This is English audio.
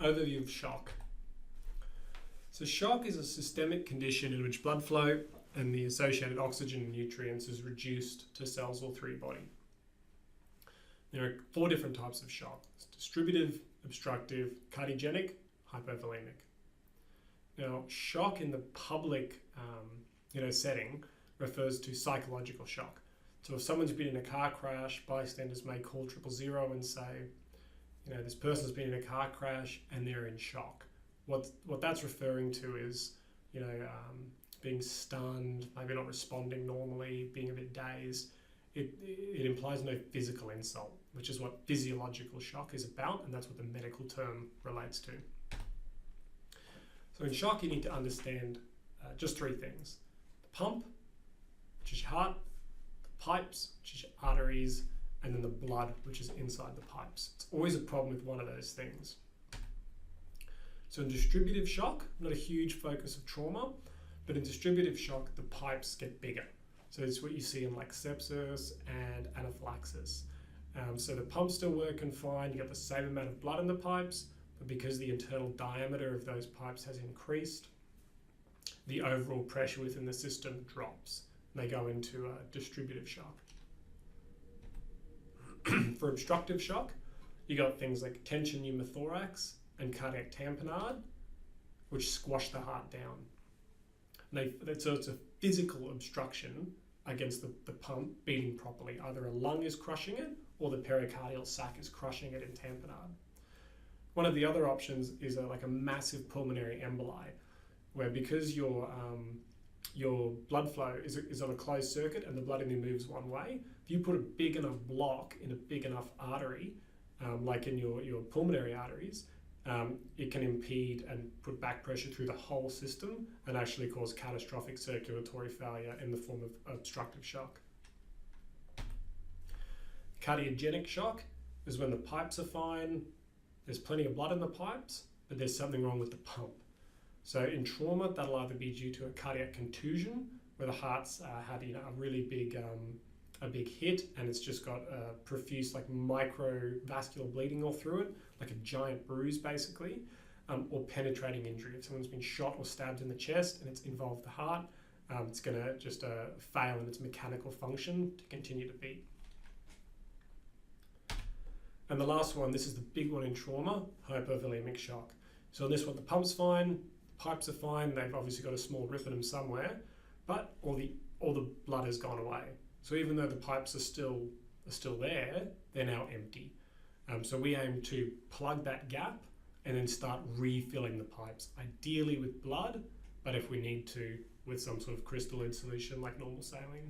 Overview of shock. So shock is a systemic condition in which blood flow and the associated oxygen and nutrients is reduced to cells all through your body. There are 4 different types of shock. It's distributive, obstructive, cardiogenic, hypovolemic. Now, shock in the public setting refers to psychological shock. So if someone's been in a car crash, bystanders may call 000 and say, this person's been in a car crash and they're in shock. What that's referring to is, being stunned, maybe not responding normally, being a bit dazed. It implies no physical insult, which is what physiological shock is about, and that's what the medical term relates to. So in shock, you need to understand just 3 things. The pump, which is your heart, the pipes, which is your arteries, and then the blood, which is inside the pipes. It's always a problem with one of those things. So in distributive shock, not a huge focus of trauma, but in distributive shock, the pipes get bigger. So it's what you see in like sepsis and anaphylaxis. So the pumps still working fine, you got the same amount of blood in the pipes, but because the internal diameter of those pipes has increased, the overall pressure within the system drops. And they go into distributive shock. For obstructive shock, you got things like tension pneumothorax and cardiac tamponade, which squash the heart down. So it's a physical obstruction against the pump beating properly. Either a lung is crushing it or the pericardial sac is crushing it in tamponade. One of the other options is like a massive pulmonary emboli, where because your blood flow is on a closed circuit and the blood only moves one way, if you put a big enough block in a big enough artery, like in your pulmonary arteries, it can impede and put back pressure through the whole system and actually cause catastrophic circulatory failure in the form of obstructive shock. Cardiogenic shock is when the pipes are fine, there's plenty of blood in the pipes, but there's something wrong with the pump. So in trauma, that'll either be due to a cardiac contusion, where the heart's had a really big hit and it's just got profuse like microvascular bleeding all through it, like a giant bruise basically, or penetrating injury. If someone's been shot or stabbed in the chest and it's involved the heart, it's going to just fail in its mechanical function to continue to beat. And the last one, this is the big one in trauma, hypovolemic shock. So in this one, the pump's fine, the pipes are fine, they've obviously got a small rip in them somewhere, but all the blood has gone away. So even though the pipes are still there, they're now empty. So we aim to plug that gap and then start refilling the pipes, ideally with blood, but if we need to, with some sort of crystalline solution like normal saline.